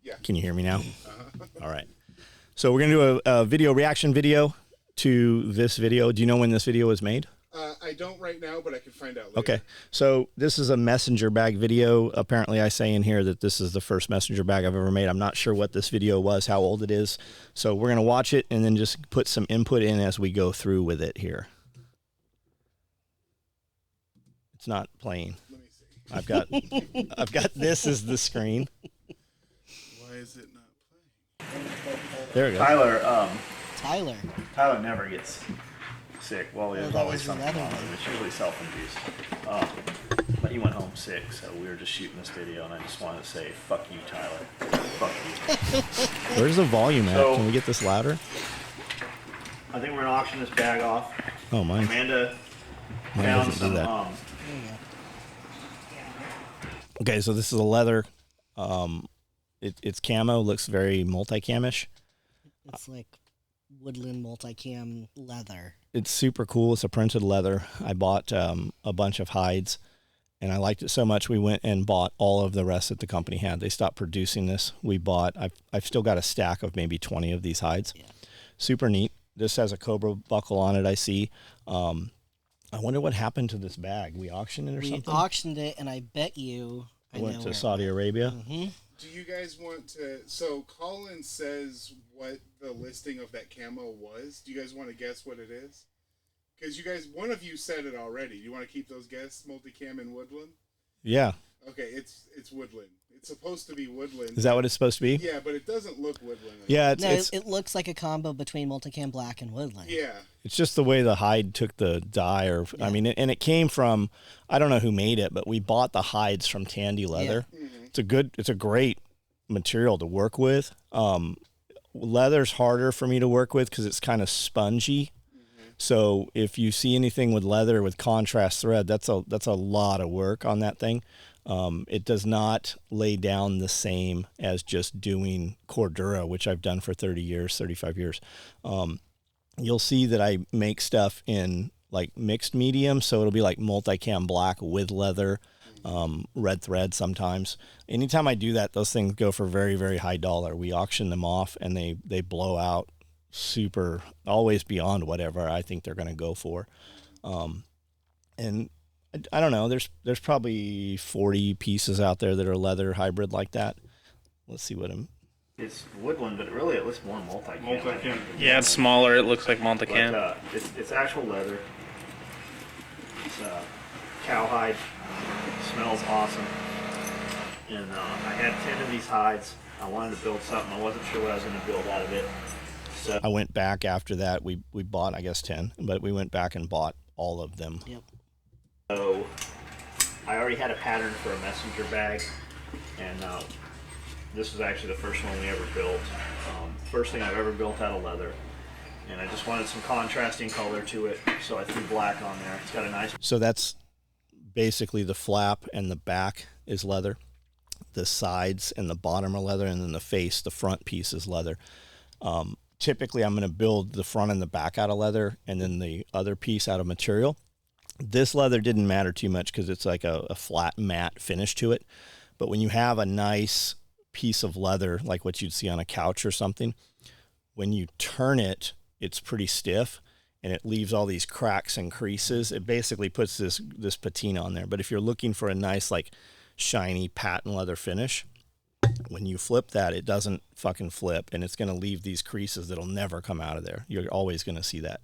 Yeah. Can you hear me now? All right. So we're going to do a video reaction video to this video. Do you know when this video was made? I don't right now, but I can find out later. Okay. So this is a messenger bag video. Apparently I say in here that this is the first messenger bag I've ever made. I'm not sure what this video was, how old it is. So we're going to watch it and then just put some input in as we go through with it here. It's not playing. Let me see. I've got this as the screen. Why is it not playing? There we go. Tyler never gets sick. Well, there's always something wrong with him. It's usually self-induced. But he went home sick, so we were just shooting this video, and I just wanted to say, fuck you, Tyler. Fuck you. Where's the volume at? Can we get this louder? I think we're going to auction this bag off. Oh, mine. Amanda Mine found doesn't some... do that. Okay, so this is a leather. It's camo. Looks very multi-camish. It's like woodland multicam leather. It's super cool. It's a printed leather. I bought a bunch of hides, and I liked it so much we went and bought all of the rest that the company had. They stopped producing this. We bought. I've still got a stack of maybe 20 of these hides. Yeah. Super neat. This has a Cobra buckle on it. I see. I wonder what happened to this bag. We auctioned it or something? We auctioned it, and I bet you... I went to Saudi Arabia. Mm-hmm. Do you guys want to... So, Colin says what the listing of that camo was. Do you guys want to guess what it is? Because you guys... One of you said it already. Do you want to keep those guesses? Multicam and woodland? Yeah. Okay, it's woodland. It's supposed to be woodland. Is that what it's supposed to be? Yeah, but it doesn't look woodland. Yeah, it looks like a combo between multicam black and woodland. Yeah. It's just the way the hide took the dye, or yeah. I mean, and it came from, I don't know who made it, but we bought the hides from Tandy Leather. Yeah. Mm-hmm. It's a great material to work with. Leather's harder for me to work with because it's kind of spongy. Mm-hmm. So if you see anything with leather with contrast thread, that's a lot of work on that thing. It does not lay down the same as just doing Cordura, which I've done for 30 years, 35 years. You'll see that I make stuff in like mixed medium, so it'll be like multicam black with leather, red thread sometimes. Anytime I do that, those things go for very, very high dollar. We auction them off, and they blow out super, always beyond whatever I think they're going to go for. And I don't know, there's probably 40 pieces out there that are leather hybrid like that. Let's see what It's woodland, but really it looks more multicam. Yeah, it's smaller. It looks like multicam. But, it's actual leather. It's cowhide. Smells awesome. And I had 10 of these hides. I wanted to build something. I wasn't sure what I was going to build out of it. So I went back after that. We bought, I guess, 10, but we went back and bought all of them. Yep. So I already had a pattern for a messenger bag, and this was actually the first one we ever built. First thing I've ever built out of leather, and I just wanted some contrasting color to it, so I threw black on there. It's got a nice... So that's basically the flap, and the back is leather. The sides and the bottom are leather, and then the face, the front piece is leather. Typically, I'm going to build the front and the back out of leather, and then the other piece out of material. This leather didn't matter too much because it's like a flat matte finish to it. But when you have a nice piece of leather, like what you'd see on a couch or something, when you turn it, it's pretty stiff and it leaves all these cracks and creases. It basically puts this patina on there. But if you're looking for a nice, like, shiny patent leather finish, when you flip that, it doesn't fucking flip, and it's going to leave these creases that'll never come out of there. You're always going to see that.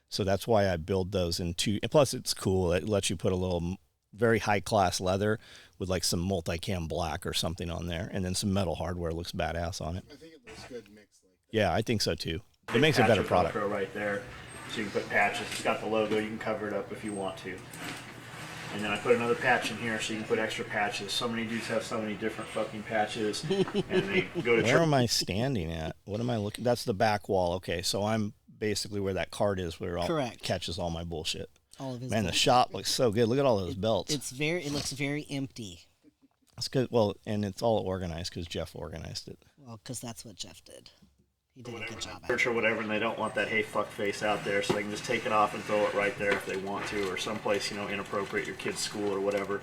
So that's why I build those in two. And plus, it's cool. It lets you put a little very high-class leather with like some multicam black or something on there, and then some metal hardware. Looks badass on it. I think it looks good mixed like that. Yeah, I think so too. It makes a better product. Velcro right there, so you can put patches. It's got the logo. You can cover it up if you want to. And then I put another patch in here so you can put extra patches. So many dudes have so many different fucking patches, and they go to. Where am I standing at? What am I looking? That's the back wall. Okay, so I'm basically where that card is, where it catches all my bullshit. All of his Man, the shop looks so good. Look at all those belts. It looks very empty. That's good. Well, and it's all organized because Jeff organized it. Well, because that's what Jeff did. He did a good job at Church it. or whatever, and they don't want that hey fuck face out there, so they can just take it off and throw it right there if they want to, or someplace, you know, inappropriate, your kid's school or whatever.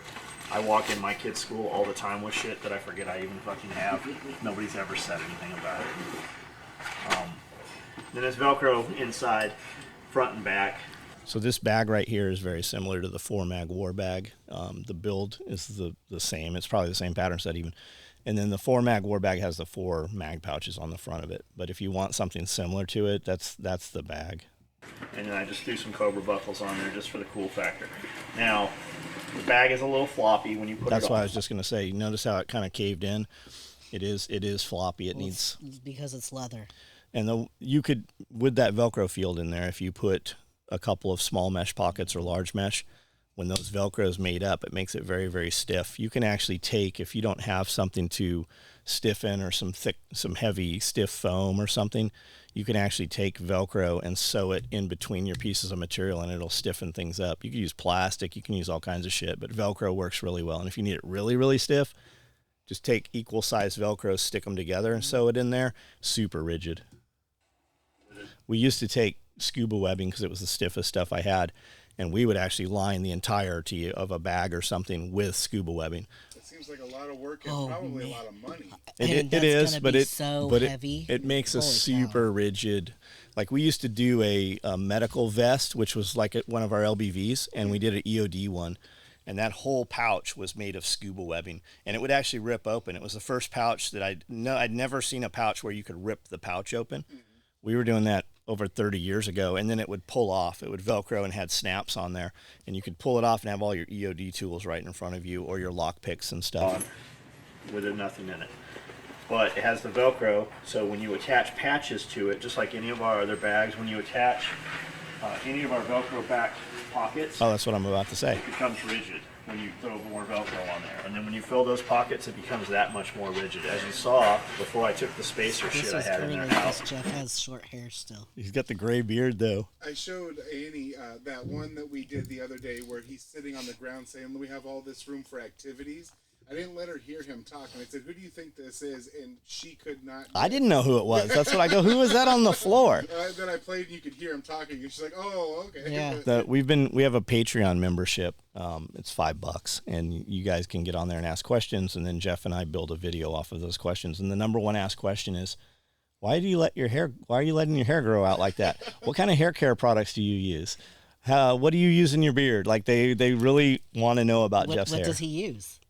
I walk in my kid's school all the time with shit that I forget I even fucking have. Nobody's ever said anything about it. Then there's Velcro inside, front and back. So this bag right here is very similar to the 4-mag war bag. The build is the same. It's probably the same pattern set even. And then the 4-mag war bag has the 4 mag pouches on the front of it. But if you want something similar to it, that's the bag. And then I just threw some Cobra buckles on there just for the cool factor. Now, the bag is a little floppy when you put it on. That's why I was just going to say, you notice how it kind of caved in? It is floppy. It needs... It's because it's leather. And you could, with that Velcro field in there, if you put a couple of small mesh pockets or large mesh, when those Velcros made up, it makes it very, very stiff. You can actually take, if you don't have something to stiffen or some heavy stiff foam or something, you can actually take Velcro and sew it in between your pieces of material and it'll stiffen things up. You can use plastic, you can use all kinds of shit, but Velcro works really well. And if you need it really, really stiff, just take equal size Velcro, stick them together and sew it in there. Super rigid. We used to take scuba webbing because it was the stiffest stuff I had, and we would actually line the entirety of a bag or something with scuba webbing. It seems like a lot of work and probably a lot of money. It is, but it makes a Holy super cow. rigid. Like we used to do a medical vest, which was like one of our LBVs, and we did an EOD one, and that whole pouch was made of scuba webbing, and it would actually rip open. It was the first pouch that I'd never seen a pouch where you could rip the pouch open. Mm-hmm. We were doing that over 30 years ago, and then it would pull off. It would Velcro and had snaps on there, and you could pull it off and have all your EOD tools right in front of you, or your lock picks and stuff. With nothing in it. But it has the Velcro, so when you attach patches to it, just like any of our other bags, when you attach any of our Velcro back pockets, oh, that's what I'm about to say. It becomes rigid when you throw more Velcro on there. And then when you fill those pockets, it becomes that much more rigid. As you saw before I took the spacer This shit I is had in there curly out. because Jeff has short hair still. He's got the gray beard, though. I showed Annie that one that we did the other day where he's sitting on the ground saying, we have all this room for activities. I didn't let her hear him talk, and I said, who do you think this is? And she could not. I didn't know who it was. That's what I go, who was that on the floor? Then I played, and you could hear him talking, and she's like, oh, okay. Yeah. We have a Patreon membership. It's $5, and you guys can get on there and ask questions, and then Jeff and I build a video off of those questions. And the number one asked question is, why are you letting your hair grow out like that? What kind of hair care products do you use? What do you use in your beard? Like they really want to know about Jeff's hair. What does he use?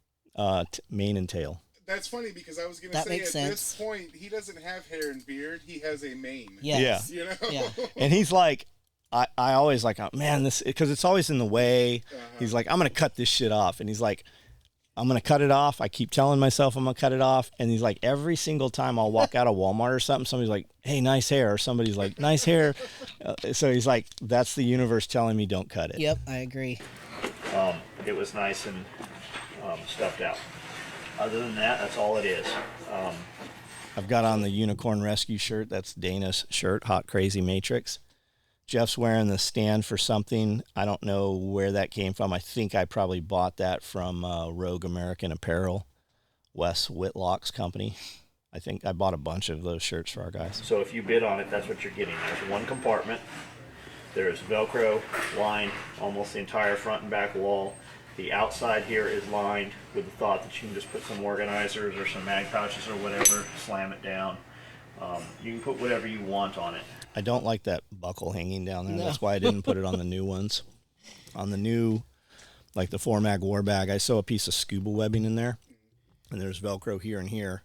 Mane and tail. That's funny because I was going to That say makes at sense. this point he doesn't have hair and beard; he has a mane. Yes. You know. Yeah. And he's like, I always like, oh, man, this, because it's always in the way. He's like, I'm gonna cut this shit off, and he's like, I'm gonna cut it off. I keep telling myself I'm gonna cut it off, and he's like, every single time I'll walk out of Walmart or something, somebody's like, hey, nice hair, or somebody's like, nice hair. So he's like, that's the universe telling me don't cut it. Yep, I agree. It was nice and stuffed out. Other than that, that's all it is. I've got on the Unicorn Rescue shirt. That's Dana's shirt, Hot Crazy Matrix. Jeff's wearing the stand for something. I don't know where that came from. I think I probably bought that from Rogue American Apparel, Wes Whitlock's company. I think I bought a bunch of those shirts for our guys. So if you bid on it, that's what you're getting. There's one compartment. There's Velcro lined almost the entire front and back wall. The outside here is lined with the thought that you can just put some organizers or some mag pouches or whatever, slam it down. You can put whatever you want on it. I don't like that buckle hanging down there. No. That's why I didn't put it on the new ones. On the new, like the 4-mag war bag, I sew a piece of scuba webbing in there, and there's Velcro here and here,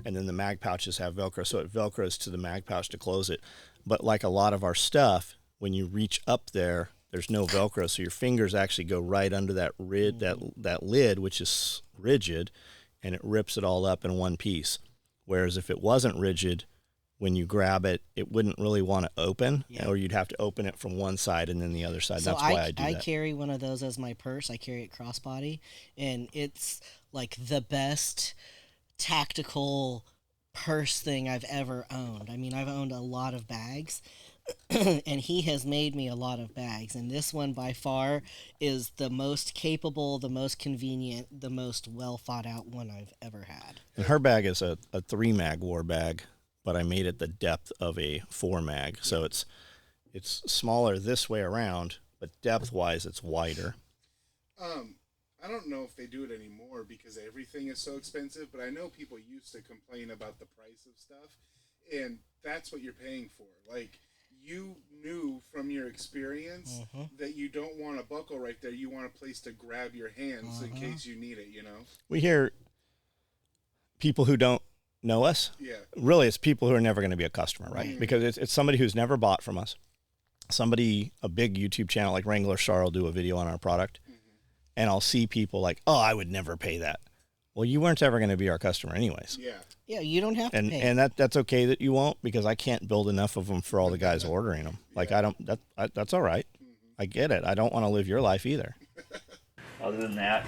and then the mag pouches have Velcro, so it Velcros to the mag pouch to close it. But like a lot of our stuff, when you reach up there, there's no Velcro, so your fingers actually go right under that lid, which is rigid, and it rips it all up in one piece. Whereas if it wasn't rigid, when you grab it, it wouldn't really want to open, or you'd have to open it from one side and then the other side. So That's why I do that. I carry one of those as my purse. I carry it crossbody, and it's like the best tactical purse thing I've ever owned. I mean, I've owned a lot of bags, and he has made me a lot of bags, and this one by far is the most capable, the most convenient, the most well thought out one I've ever had. And her bag is a 3-mag war bag, but I made it the depth of a 4 mag. So it's smaller this way around, but depth-wise, it's wider. I don't know if they do it anymore because everything is so expensive, but I know people used to complain about the price of stuff, and that's what you're paying for. Like, you knew from your experience that you don't want a buckle right there. You want a place to grab your hands in case you need it, you know? We hear people who don't know us. Yeah. Really, it's people who are never going to be a customer, right? Mm-hmm. Because it's somebody who's never bought from us. Somebody, a big YouTube channel like Wrangler Star will do a video on our product, and I'll see people like, oh, I would never pay that. Well, you weren't ever going to be our customer anyways. Yeah. Yeah, you don't have to pay. And that's okay that you won't, because I can't build enough of them for all the guys ordering them. Like, that's all right. I get it. I don't want to live your life either. Other than that,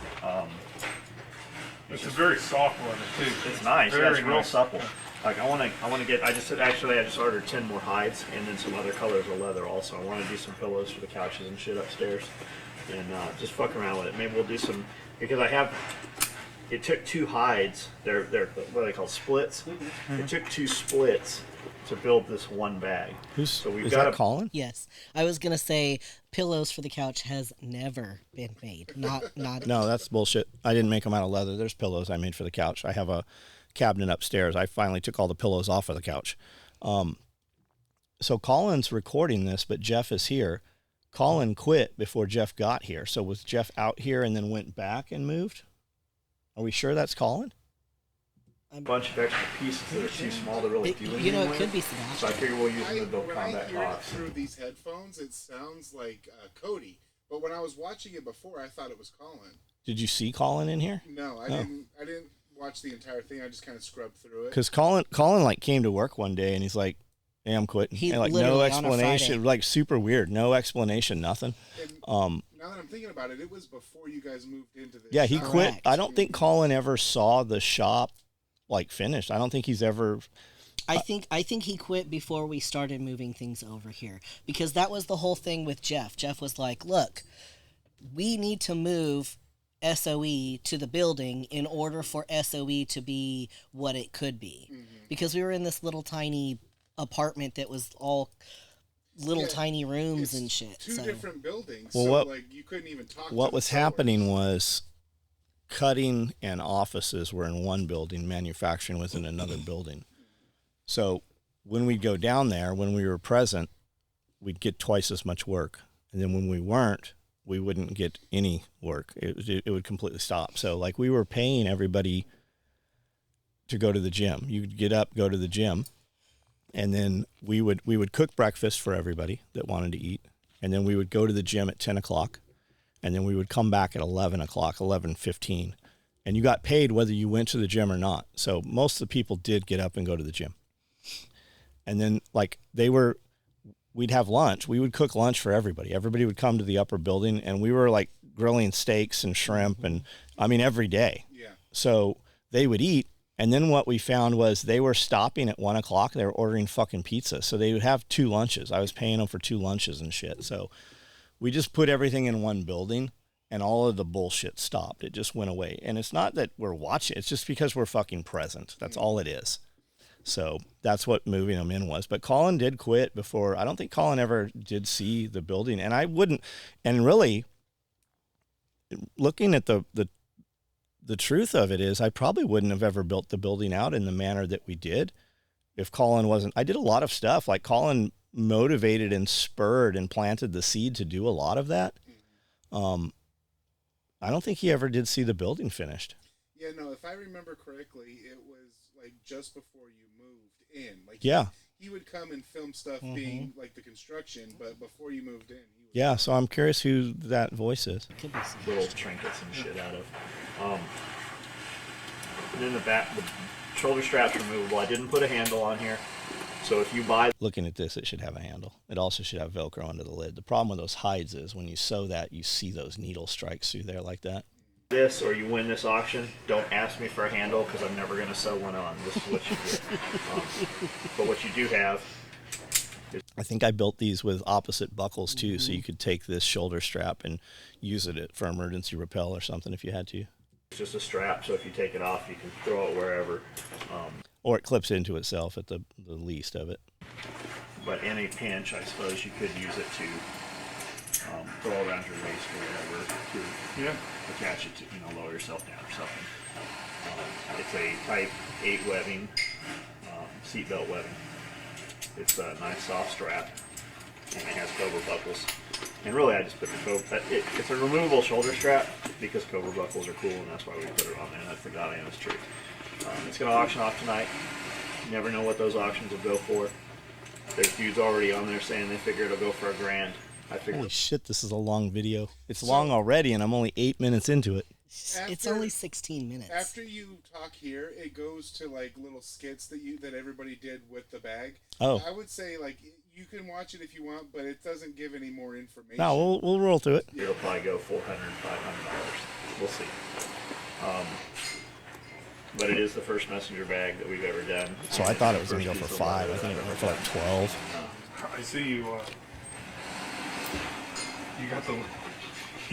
It's a very soft leather too. it's nice. Yeah, Very it's real nice. supple. Like I want to get. I just ordered 10 more hides and then some other colors of leather also. I want to do some pillows for the couches and shit upstairs, and just fuck around with it. Maybe we'll do some, because I have. It took 2 hides. They're what are they called, splits? It took 2 splits to build this one bag. Is that Colin? Yes, I was gonna say pillows for the couch has never been made. Not. No, that's bullshit. I didn't make them out of leather. There's pillows I made for the couch. I have a cabinet upstairs. I finally took all the pillows off of the couch. So Colin's recording this, but Jeff is here. Colin quit before Jeff got here. So was Jeff out here and then went back and moved? Are we sure that's Colin? A bunch of extra pieces that are too small to really do anything It with. could be So I Sebastian. figure we'll use them to build When I combat hear it box. through these headphones, it sounds like Cody. But when I was watching it before, I thought it was Colin. Did you see Colin in here? No, I didn't. I didn't watch the entire thing. I just kind of scrubbed through it. Because Colin like came to work one day and he's like, "Hey, I'm quitting." He and like no literally on a explanation, Friday. like super weird, no explanation, nothing. And now that I'm thinking about it, it was before you guys moved into this. Yeah, he shop. quit. Correct. I don't think Colin ever saw the shop like finished. I don't think he's ever. I think he quit before we started moving things over here, because that was the whole thing with Jeff. Jeff was like, "Look, we need to move SOE to the building in order for SOE to be what it could be," because we were in this little tiny apartment that was all little Yeah, tiny rooms It's and shit. Two So different buildings. Well, so what- like you couldn't even talk. to What the was sellers. happening was cutting and offices were in one building, manufacturing was in another building. So when we'd go down there, when we were present, we'd get twice as much work. And then when we weren't, we wouldn't get any work. It would completely stop. So like we were paying everybody to go to the gym. You'd get up, go to the gym, and then we would cook breakfast for everybody that wanted to eat. And then we would go to the gym at 10 o'clock. And then we would come back at 11 o'clock, 11:15. And you got paid whether you went to the gym or not. So most of the people did get up and go to the gym. And then like we'd have lunch. We would cook lunch for everybody. Everybody would come to the upper building, and we were like grilling steaks and shrimp and I mean every day. Yeah. So they would eat. And then what we found was they were stopping at 1 o'clock. They were ordering fucking pizza. So they would have 2 lunches. I was paying them for 2 lunches and shit. So we just put everything in one building, and all of the bullshit stopped. It just went away. And it's not that we're watching. It's just because we're fucking present. That's all it is. So that's what moving them in was. But Colin did quit before. I don't think Colin ever did see the building. And I wouldn't. And really, looking at the truth of it is I probably wouldn't have ever built the building out in the manner that we did if Colin wasn't. I did a lot of stuff. Like Colin motivated and spurred and planted the seed to do a lot of that. I don't think he ever did see the building finished. Yeah, no, if I remember correctly, it was like just before you moved in. Like Yeah. he would come and film stuff being like the construction, but before you moved in, he was Yeah, so I'm curious who that voice is. could be some- Little trinkets and shit out of. And then the shoulder strap's removable. I didn't put a handle on here, so if you buy Looking at this, it should have a handle. It also should have Velcro under the lid. The problem with those hides is when you sew that, you see those needle strikes through there like that. this or you win this auction, don't ask me for a handle because I'm never going to sew one on. This is what you get. But what you do have, I think I built these with opposite buckles too, so you could take this shoulder strap and use it for emergency rappel or something if you had to. is just a strap, so if you take it off, you can throw it wherever. or it clips into itself at the least of it. But in a pinch, I suppose you could use it to throw around your waist or whatever to attach it to, lower yourself down or something. It's a type 8 webbing, seatbelt webbing. It's a nice soft strap, and it has cobra buckles. And really, I just put the cobra. It's a removable shoulder strap because cobra buckles are cool, and that's why we put it on there. That's the God honest truth. It's going to auction off tonight. You never know what those auctions will go for. There's dudes already on there saying they figure it'll go for $1,000. I figure. Holy shit, this is a long video. It's long already, and I'm only 8 minutes into it. It's only 16 minutes. After you talk here, it goes to like little skits that everybody did with the bag. Oh. I would say like you can watch it if you want, but it doesn't give any more information. No, we'll roll through it. It'll probably go $400, $500. We'll see. But it is the first messenger bag that we've ever done. So I thought it was going to go for 5. I think it went for like 12. I see you. You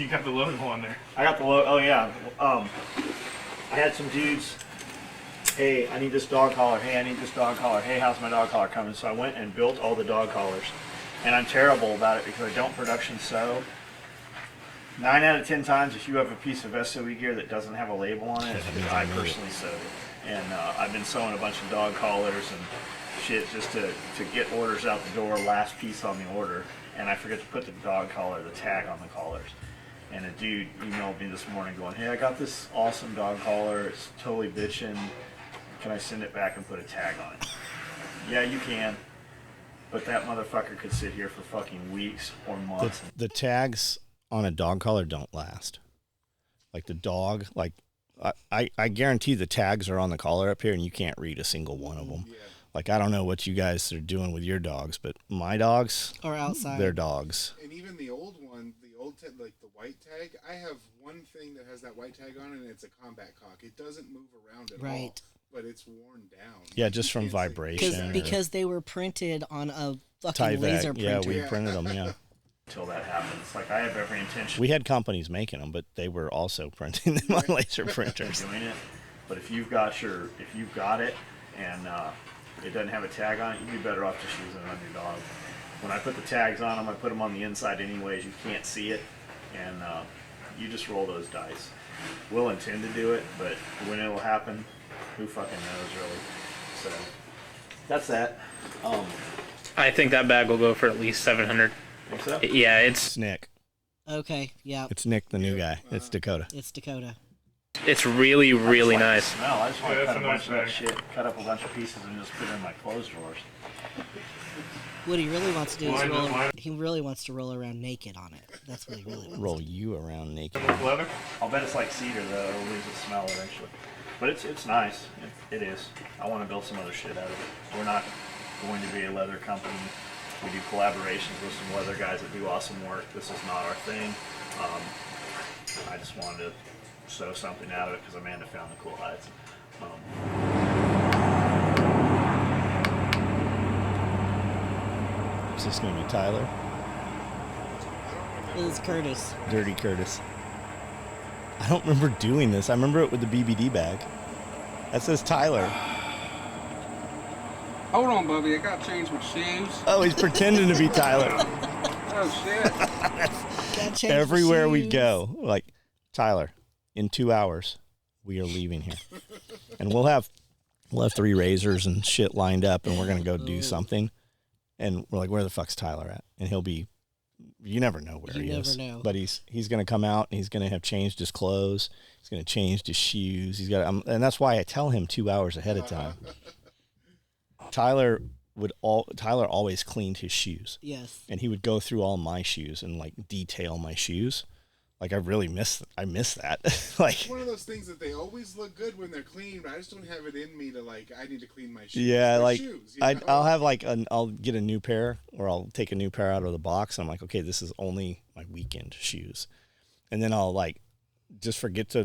got the logo on there. I got the logo. Oh yeah. I had some dudes. Hey, I need this dog collar. Hey, I need this dog collar. Hey, how's my dog collar coming? So I went and built all the dog collars, and I'm terrible about it because I don't production sew. 9 out of 10 times, if you have a piece of SOE gear that doesn't have a label on it, it's because I personally sewed it. And I've been sewing a bunch of dog collars and shit just to get orders out the door, last piece on the order. And I forget to put the dog collar, the tag on the collars. And a dude emailed me this morning going, hey, I got this awesome dog collar. It's totally bitchin'. Can I send it back and put a tag on it? Yeah, you can. But that motherfucker could sit here for fucking weeks or months. The tags on a dog collar don't last. Like the dog, like I guarantee the tags are on the collar up here and you can't read a single one of them. Yeah. Like I don't know what you guys are doing with your dogs, but my dogs are outside. They're dogs. And even the old one, like the white tag, I have one thing that has that white tag on it, and it's a combat cock. It doesn't move around at all, but it's worn down. Yeah, just from vibration. Because they were printed on a fucking laser printer. Yeah, we printed them, yeah. Until that happens. Like, I have every intention. We had companies making them, but they were also printing them on laser printers. Doing it, but if you've got it, and it doesn't have a tag on it, you'd be better off just using it on your dog. When I put the tags on them, I put them on the inside anyways. You can't see it, and you just roll those dice. We'll intend to do it, but when it'll happen, who fucking knows, really. So that's that. I think that bag will go for at least 700. Think so? Yeah, It's Nick. Okay, yeah. It's Nick, the new guy. It's Dakota. It's Dakota. It's really, really nice. Smell. I just want to cut a bunch of that shit, cut up a bunch of pieces, and just put it in my clothes drawers. What he really wants to do is he really wants to roll around naked on it. That's what he really wants. Roll you around naked. Leather? I'll bet it's like cedar though. It'll lose its smell eventually. But it's nice. It is. I want to build some other shit out of it. We're not going to be a leather company. We do collaborations with some leather guys that do awesome work. This is not our thing. I just wanted to sew something out of it because Amanda found the cool hides. Is this going to be Tyler? It was Curtis. Dirty Curtis. I don't remember doing this. I remember it with the BBD bag. That says Tyler. Hold on, Bubby. I got to change my shoes. Oh, he's pretending to be Tyler. Oh, shit. Everywhere we go, like, Tyler, in 2 hours, we are leaving here. And we'll have 3 razors and shit lined up, and we're going to go do something. And we're like, where the fuck's Tyler at? And he'll be, you never know where he is. You never know. But he's going to come out and he's going to have changed his clothes. He's going to change his shoes. He's got, and that's why I tell him 2 hours ahead of time. Tyler always cleaned his shoes. Yes. And he would go through all my shoes and like detail my shoes. Like I miss that. Like it's one of those things that they always look good when they're clean, but I just don't have it in me to like I need to clean my shoes. Yeah, They're like shoes, I'll have like I'll get a new pair or I'll take a new pair out of the box and I'm like, okay, this is only my weekend shoes. And then I'll like just forget to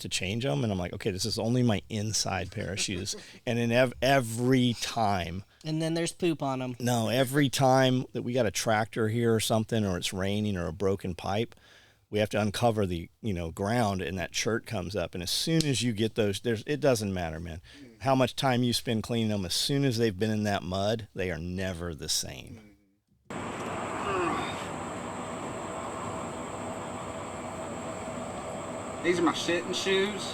change them and I'm like, okay, this is only my inside pair of shoes. And then every time. And then there's poop on them. No, every time that we got a tractor here or something or it's raining or a broken pipe, we have to uncover the ground, and that chert comes up. And as soon as you get those, it doesn't matter, man, how much time you spend cleaning them. As soon as they've been in that mud, they are never the same. These are my shitting shoes.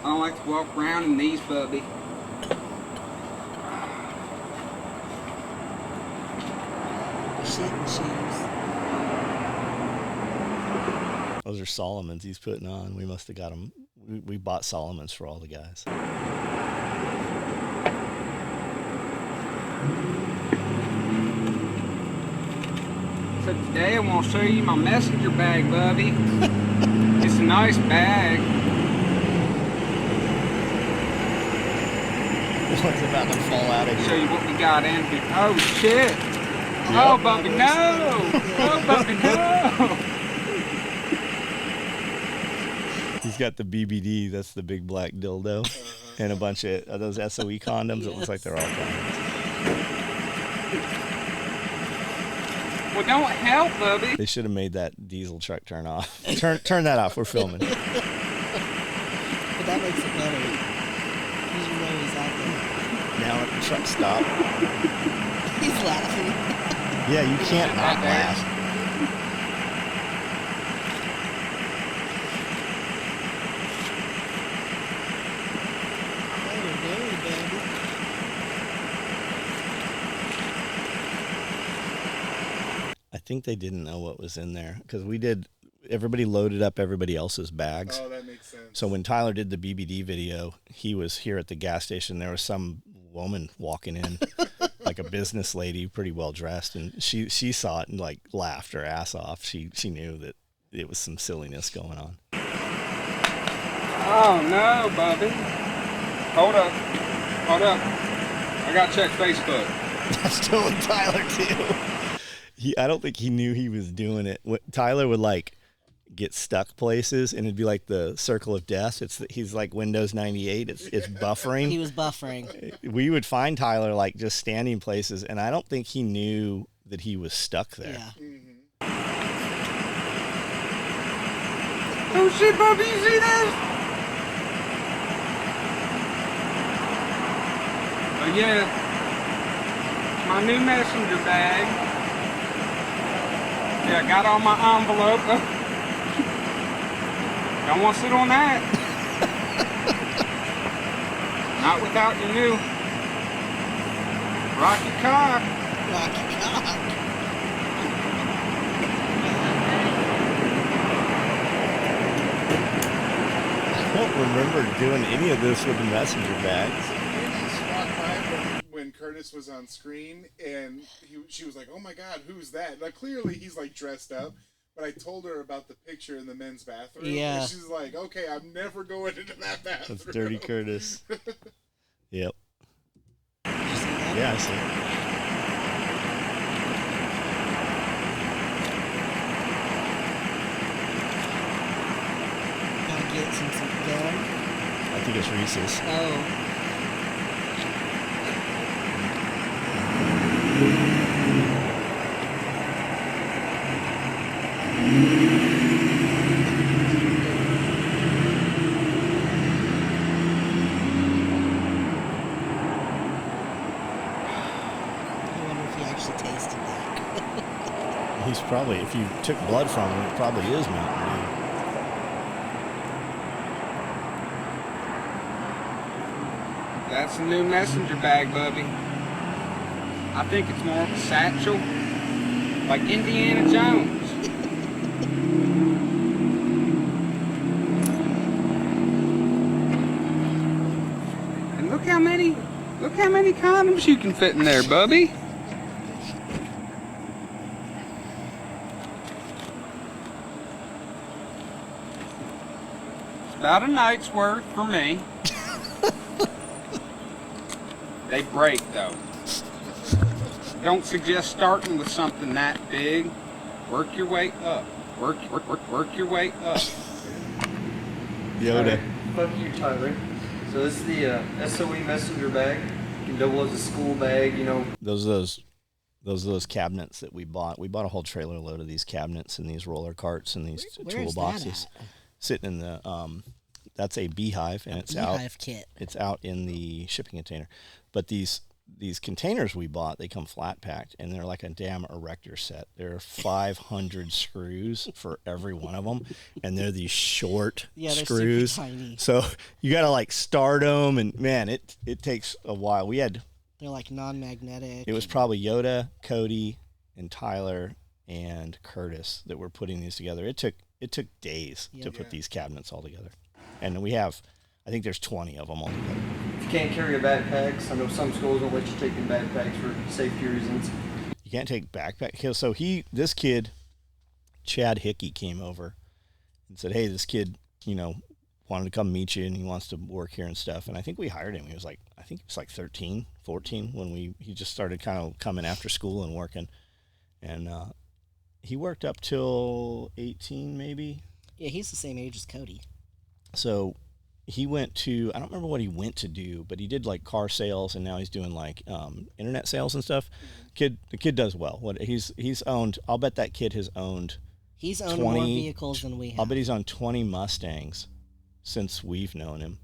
I don't like to walk around in these, Bubby. Shitting shoes. Those are Solomon's he's putting on. We must have got them. We bought Solomon's for all the guys. So today I want to show you my messenger bag, Bubby. It's a nice bag. One's about to fall out of Show here. you what we got in here. Oh shit! Oh, Bubby, no! Oh, Bubby, no! He's got the BBD, that's the big black dildo, and a bunch of those SOE condoms. It looks like they're all condoms. Well, don't help, Bubby. They should have made that diesel truck turn off. Turn that off. We're filming. But that makes it better. You know he's out there. Now let the truck stop. He's laughing. Yeah, you can't not laugh. Oh, very baby. I think they didn't know what was in there because we did. Everybody loaded up everybody else's bags. Oh, that makes sense. So when Tyler did the BBD video, he was here at the gas station. There was some woman walking in, like a business lady, pretty well dressed, and she saw it and like laughed her ass off. She knew that it was some silliness going on. Oh no, Bubby. Hold up. Hold up. I gotta check Facebook. That's still Tyler too. I don't think he knew he was doing it. Tyler would like get stuck places, and it'd be like the circle of death. He's like Windows 98. It's buffering. He was buffering. We would find Tyler like just standing places, and I don't think he knew that he was stuck there. Yeah. Oh shit, Bubby, you see this? Oh yeah. My new messenger bag. Yeah, I got all my envelope. Don't want to sit on that. Not without your new rocket cock. Rocky cock. I don't remember doing any of this with the messenger bags. When Curtis was on screen, and she was like, "Oh my God, who's that?" Now clearly he's like dressed up, but I told her about the picture in the men's bathroom. Yeah. And she's like, "Okay, I'm never going into that bathroom." That's Dirty Curtis. Yep. Did you see that? Yeah, I see. Gotta get some gum. I think it's Reese's. Oh. I wonder if he actually tasted that. He's probably, if you took blood from him, it probably is Mountain Dew. That's a new messenger bag, Bubby. I think it's more of a satchel, like Indiana Jones. And look how many condoms you can fit in there, Bubby. It's about a night's worth for me. They break though. Don't suggest starting with something that big. Work your way up. Work your way up. Yoda. Fuck you, Tyler. So this is the SOE messenger bag. You can double as a school bag, you know. Those those cabinets that we bought. We bought a whole trailer load of these cabinets and these roller carts and these toolboxes. Sitting in the that's a beehive, and it's out. Beehive kit. It's out in the shipping container. But these containers we bought, they come flat packed, and they're like a damn erector set. There are 500 screws for every one of them, and they're these short screws. Super tiny. So you got to like start them, and man, it takes a while. They're like non-magnetic. It was probably Yoda, Cody, and Tyler and Curtis that were putting these together. It took days to put these cabinets all together, and I think there's 20 of them all together. If you can't carry your backpacks, I know some schools don't let you take in backpacks for safety reasons. You can't take backpack. So this kid, Chad Hickey, came over and said, "Hey, this kid, wanted to come meet you, and he wants to work here and stuff." And I think we hired him. He was like, I think he was like 13, 14 when he just started kind of coming after school and working. And he worked up till 18 maybe. Yeah, he's the same age as Cody. So he went to, I don't remember what he went to do, but he did like car sales, and now he's doing like internet sales and stuff. The kid does well. He's owned, I'll bet that kid has owned He's owned more vehicles than we have. I'll bet he's owned 20 Mustangs since we've known him.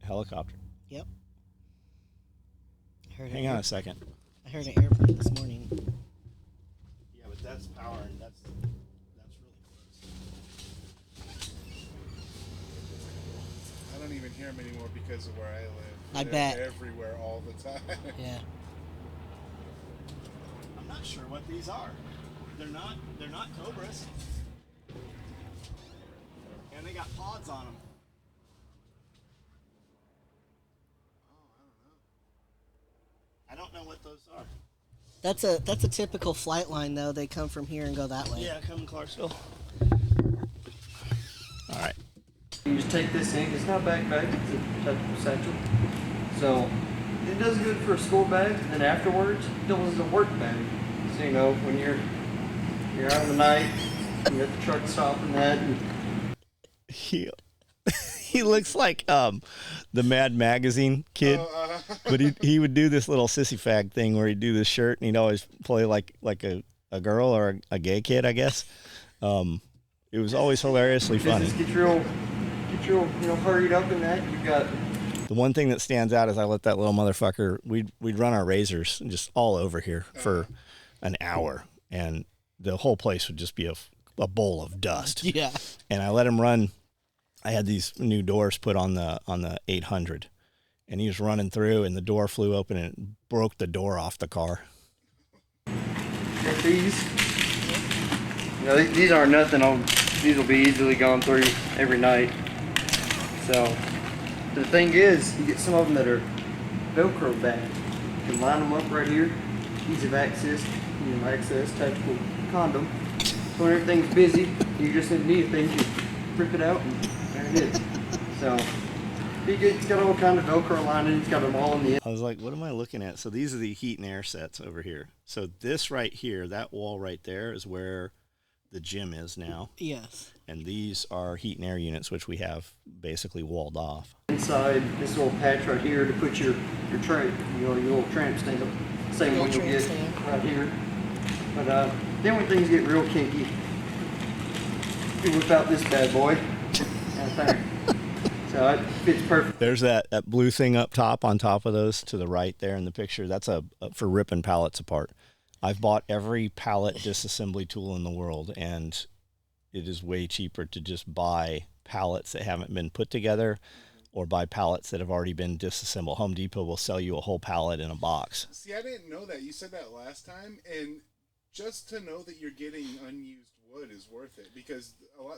Helicopter. Yep. Hang on a second. I heard an airplane this morning. Yeah, but that's power, and that's really close. I don't even hear them anymore because of where I live. I They're bet. everywhere all the time. Yeah. I'm not sure what these are. They're not Cobras. And they got pods on them. I don't know what those are. That's a typical flight line though. They come from here and go that way. Yeah, come in Clarksville. All right. You just take this in. It's not a backpack. It's a type of satchel. So it does good for a school bag. And afterwards, it does as a work bag. So when you're out in the night, you got the truck stop and that. And He looks like the Mad Magazine kid, but he would do this little sissy fag thing where he'd do this shirt and he'd always play like a girl or a gay kid, I guess. It was always hilariously funny. Get real hurried up in that. You've got. The one thing that stands out is I let that little motherfucker. We'd run our razors just all over here for an hour, and the whole place would just be a bowl of dust. Yeah. And I let him run. I had these new doors put on the 800, and he was running through, and the door flew open and it broke the door off the car. Got these. These aren't nothing. These will be easily gone through every night. So the thing is, you get some of them that are Velcro bag. You can line them up right here. Ease of access, tactical condom. So when everything's busy, you just need things, you rip it out and there it is. So it's got all kind of Velcro lining. It's got them all in the end. I was like, what am I looking at? So these are the heat and air sets over here. So this right here, that wall right there is where the gym is now. Yes. And these are heat and air units, which we have basically walled off. Inside this little patch right here to put your tray, your little tramp stamp. Same one you'll get right here. But then when things get real kinky, you whip out this bad boy. So it fits perfect. There's that blue thing up top on top of those to the right there in the picture. That's for ripping pallets apart. I've bought every pallet disassembly tool in the world, and it is way cheaper to just buy pallets that haven't been put together or buy pallets that have already been disassembled. Home Depot will sell you a whole pallet in a box. See, I didn't know that. You said that last time, and just to know that you're getting unused wood is worth it, because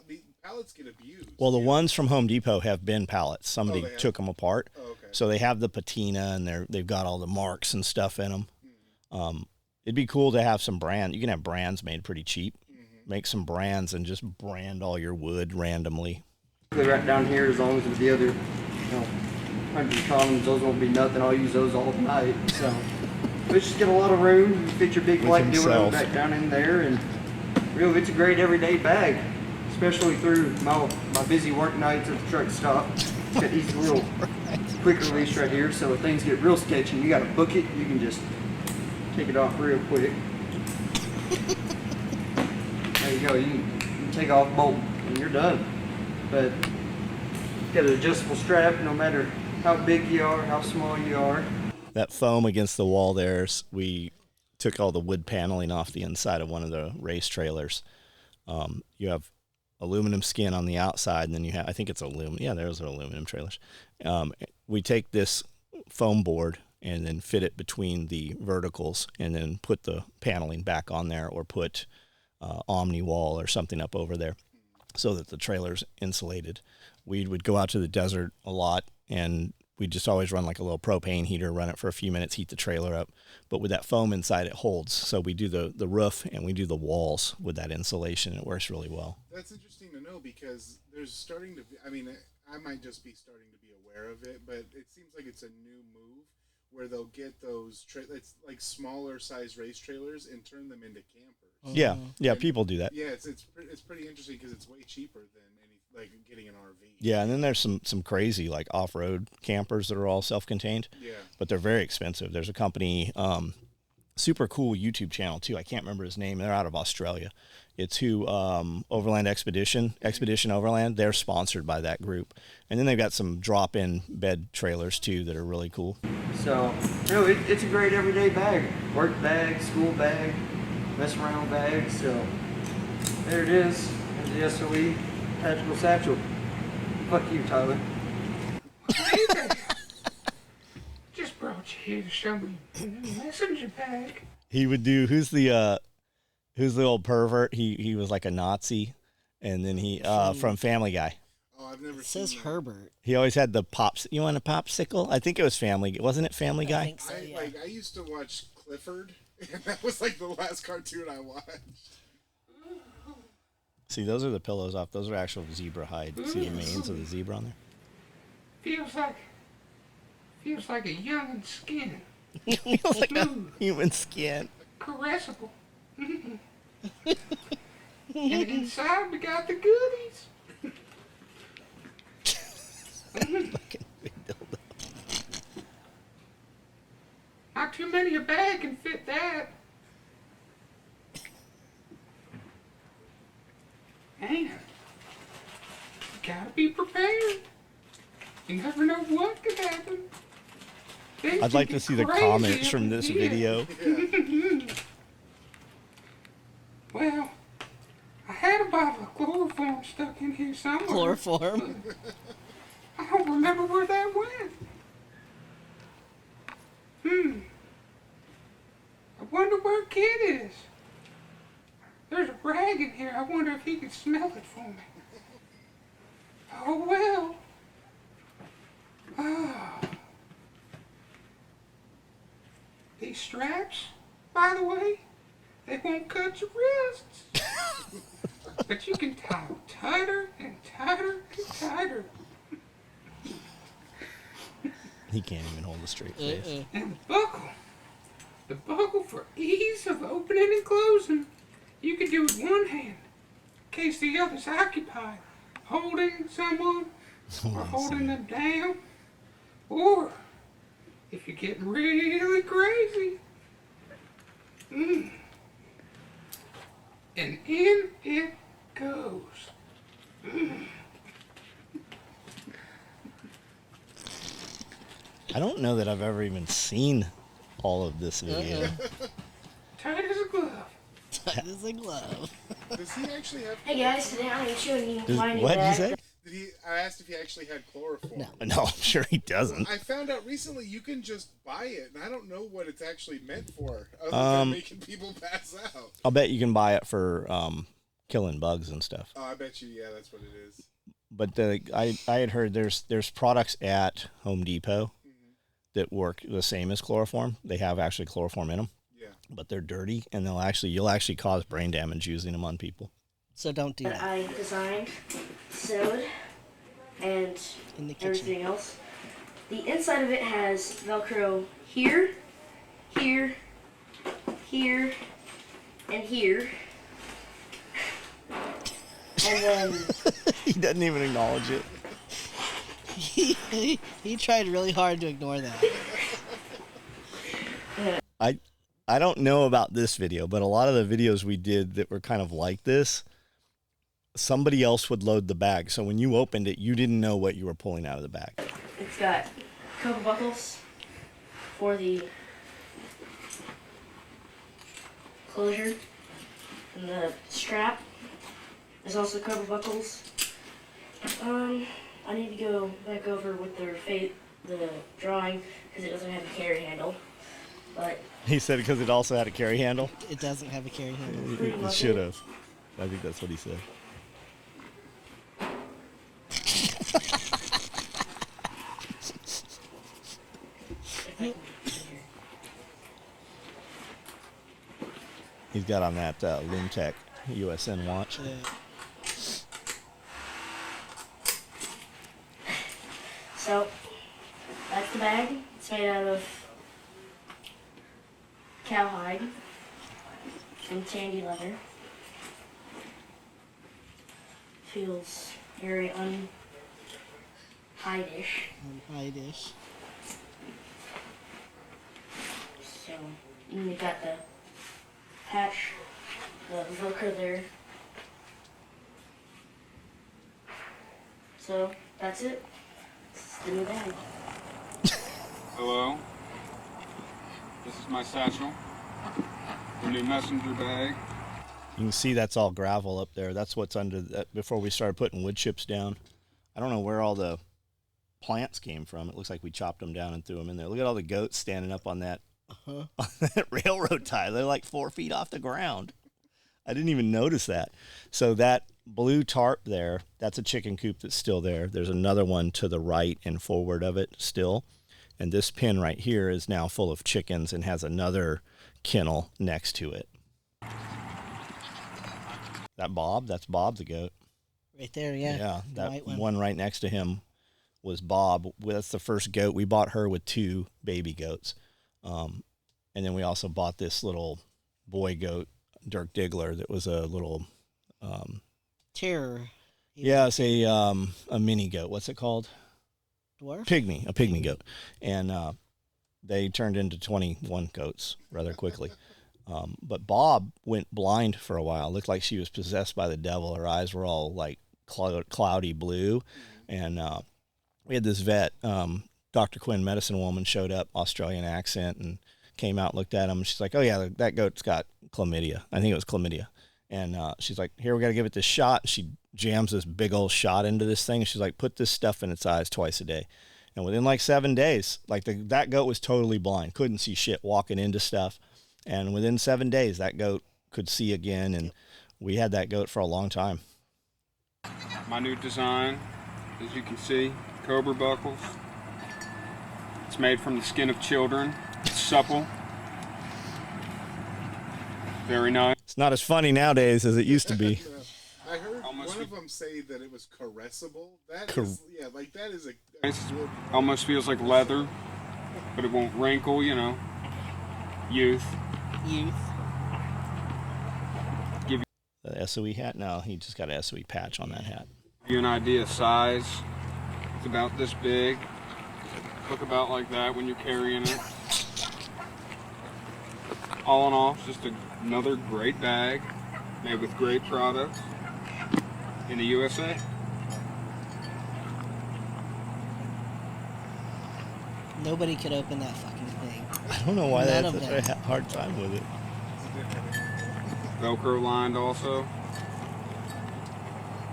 the pallets get abused. Well, the ones from Home Depot have been pallets. Somebody took them apart. Oh, okay. So they have the patina, and they've got all the marks and stuff in them. It'd be cool to have some brand. You can have brands made pretty cheap. Make some brands and just brand all your wood randomly. Right down here, as long as with the other 100 columns, those won't be nothing. I'll use those all night. So let's just get a lot of room. You fit your big white dildo back down in there, and really, it's a great everyday bag, especially through my busy work nights at the truck stop. It's got these little quick release right here, so if things get real sketchy, you got to book it. You can just take it off real quick. There you go. You can take off bolt and you're done. But got an adjustable strap no matter how big you are, how small you are. That foam against the wall there, we took all the wood paneling off the inside of one of the race trailers. You have aluminum skin on the outside, and then you have, I think it's aluminum. Yeah, those are aluminum trailers. We take this foam board and then fit it between the verticals and then put the paneling back on there, or put Omni wall or something up over there so that the trailer's insulated. We would go out to the desert a lot, and we just always run like a little propane heater, run it for a few minutes, heat the trailer up. But with that foam inside, it holds. So we do the roof and we do the walls with that insulation. It works really well. That's interesting to know, because there's starting to be, I mean, I might just be starting to be aware of it, but it seems like it's a new move where they'll get those, it's like smaller size race trailers and turn them into campers. Yeah, And, people do that. Yeah, it's pretty interesting because it's way cheaper than like getting an RV. Yeah, and then there's some crazy like off-road campers that are all self-contained. Yeah. But they're very expensive. There's a company, super cool YouTube channel too. I can't remember his name. They're out of Australia. It's Overland Expedition Overland. They're sponsored by that group. And then they've got some drop-in bed trailers too that are really cool. So, it's a great everyday bag. Work bag, school bag, mess around bag. So, there it is. There's the SOE tactical satchel. Fuck you, Tyler. Just brought you here to show me the messenger bag. He would do, who's the old pervert? He was like a Nazi, and then he from Family Guy. Oh, I've never It says seen that. Herbert. He always had the pops. You want a popsicle? I think it was wasn't it Family Guy? I think so, yeah. I used to watch Clifford, and that was like the last cartoon I watched. See, those are the pillows off. Those are actual zebra hide. See the manes of the zebra on there? Feels like a young skin. Feels like a human skin. Caressable. And inside we got the goodies. Fucking big dildo. Not too many a bag can fit that. Man, you gotta be prepared. You never know what could happen. Things I'd like can to see the get comments crazy from up this in here. video. Well, I had a bottle of chloroform stuck in here somewhere. Chloroform. I don't remember where that went. I wonder where Kid is. There's a rag in here. I wonder if he could smell it for me. Oh well. Ah. These straps, by the way, they won't cut your wrists. But you can tie them tighter and tighter and tighter. He can't even hold a straight face. And the buckle for ease of opening and closing, you can do with one hand, in case the other's occupied, holding someone or holding them down, or if you're getting really crazy, and in it goes. I don't know that I've ever even seen all of this video. Tight as a glove. Tight as a glove. Does he actually have? Hey guys, today I am showing you my new What did you bag. say? I asked if he actually had chloroform. No, I'm sure he doesn't. I found out recently you can just buy it, and I don't know what it's actually meant for, other than making people pass out. I'll bet you can buy it for killing bugs and stuff. Oh, I bet you, yeah, that's what it is. But I had heard there's products at Home Depot that work the same as chloroform. They have actually chloroform in them. Yeah. But they're dirty, and you'll actually cause brain damage using them on people. So don't do That that. I designed, sewed, and In the kitchen. everything else. The inside of it has Velcro here, here, here, and here. And then He doesn't even acknowledge it. He tried really hard to ignore that. I don't know about this video, but a lot of the videos we did that were kind of like this, somebody else would load the bag. So when you opened it, you didn't know what you were pulling out of the bag. It's got cobra buckles for the closure, and the strap is also cobra buckles. I need to go back over with the drawing because it doesn't have a carry handle, but He said because it also had a carry handle. It doesn't have a carry handle. It should have. I think that's what he said. He's got on that Loomtech USN watch. Yeah. So, that's the bag. It's made out of cowhide and tandy leather. Feels very unhide-ish. Hide-ish. So, and you got the patch, the Velcro there. So, that's it. It's the new bag. Hello. This is my satchel. The new messenger bag. You can see that's all gravel up there. That's what's under that before we started putting wood chips down. I don't know where all the plants came from. It looks like we chopped them down and threw them in there. Look at all the goats standing up on that, on that railroad tie. They're like 4 feet off the ground. I didn't even notice that. So that blue tarp there, that's a chicken coop that's still there. There's another one to the right and forward of it still. And this pen right here is now full of chickens and has another kennel next to it. That Bob, that's Bob the goat. Right there, yeah. Yeah, The that white one right next to him was Bob. That's the first goat. We bought her with 2 baby goats. And then we also bought this little boy goat, Dirk Diggler, that was a little... Terror. yeah, it's a mini goat. What's it called? Dwarf? A pygmy goat. And they turned into 21 goats rather quickly. But Bob went blind for a while. Looked like she was possessed by the devil. Her eyes were all like cloudy blue. And we had this vet, Dr. Quinn, medicine woman, showed up, Australian accent, and came out and looked at him. She's like, oh, yeah, that goat's got chlamydia. I think it was chlamydia. And she's like, here, we got to give it this shot. She jams this big old shot into this thing. And she's like, put this stuff in its eyes twice a day. And within like 7 days, like that goat was totally blind, couldn't see shit, walking into stuff. And within 7 days, that goat could see again. And we had that goat for a long time. My new design, as you can see, cobra buckles. It's made from the skin of children. It's supple. Very nice. It's not as funny nowadays as it used to be. I heard Almost one of them say that it was caressable. That Car- is, yeah, like that is a. It almost feels like leather, but it won't wrinkle, you know. Youth. The SOE hat? No, he just got an SOE patch on that hat. Give you an idea of size. It's about this big. Look about like that when you're carrying it. All in all, it's just another great bag made with great products in the USA. Nobody could open that fucking thing. I don't know why None that's of such them. a hard time with it. Velcro lined also.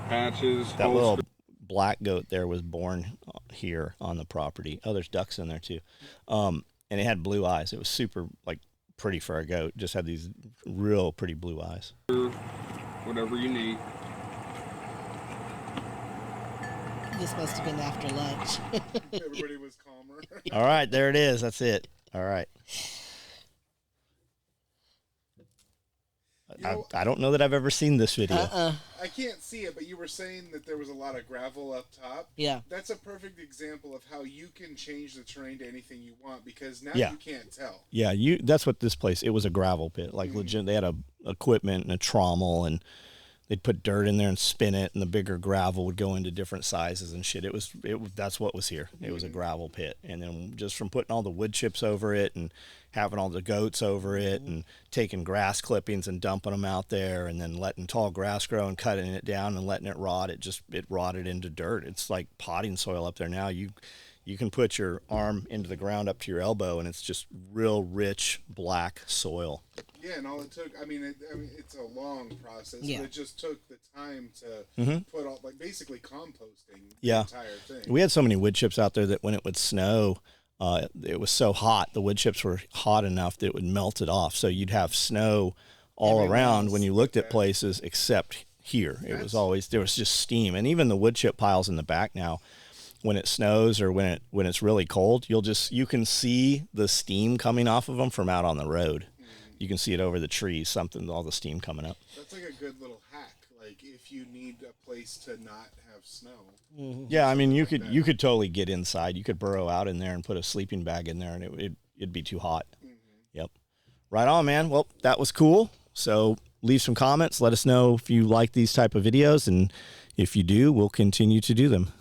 Patches. That little holster. black goat there was born here on the property. Oh, there's ducks in there too. And it had blue eyes. It was super like pretty for a goat. Just had these real pretty blue eyes. Whatever you need. This must have been after lunch. Everybody was calmer. All right, there it is. That's it. All right. I don't know that I've ever seen this video. I can't see it, but you were saying that there was a lot of gravel up top. Yeah. That's a perfect example of how you can change the terrain to anything you want because now Yeah. you can't tell. Yeah, that's what this place. It was a gravel pit, like legit. They had a equipment and a trommel, and they'd put dirt in there and spin it, and the bigger gravel would go into different sizes and shit. That's what was here. It was a gravel pit. And then just from putting all the wood chips over it and having all the goats over it and taking grass clippings and dumping them out there and then letting tall grass grow and cutting it down and letting it rot, it rotted into dirt. It's like potting soil up there now. You can put your arm into the ground up to your elbow, and it's just real rich black soil. Yeah, and all it took, it's a long process, Yeah. but it just took the time to put all, like, basically composting the entire thing. We had so many wood chips out there that when it would snow, it was so hot, the wood chips were hot enough that it would melt it off. So you'd have snow all around when you looked at places except here. It was always, there was just steam. And even the wood chip piles in the back now, when it snows or when it's really cold, you can see the steam coming off of them from out on the road. You can see it over the trees, all the steam coming up. That's like a good little hack. Like, if you need a place to not have snow. Yeah, I mean, you could totally get inside. You could burrow out in there and put a sleeping bag in there, and it'd be too hot. Yep. Right on, man. Well, that was cool. So leave some comments. Let us know if you like these type of videos, and if you do, we'll continue to do them.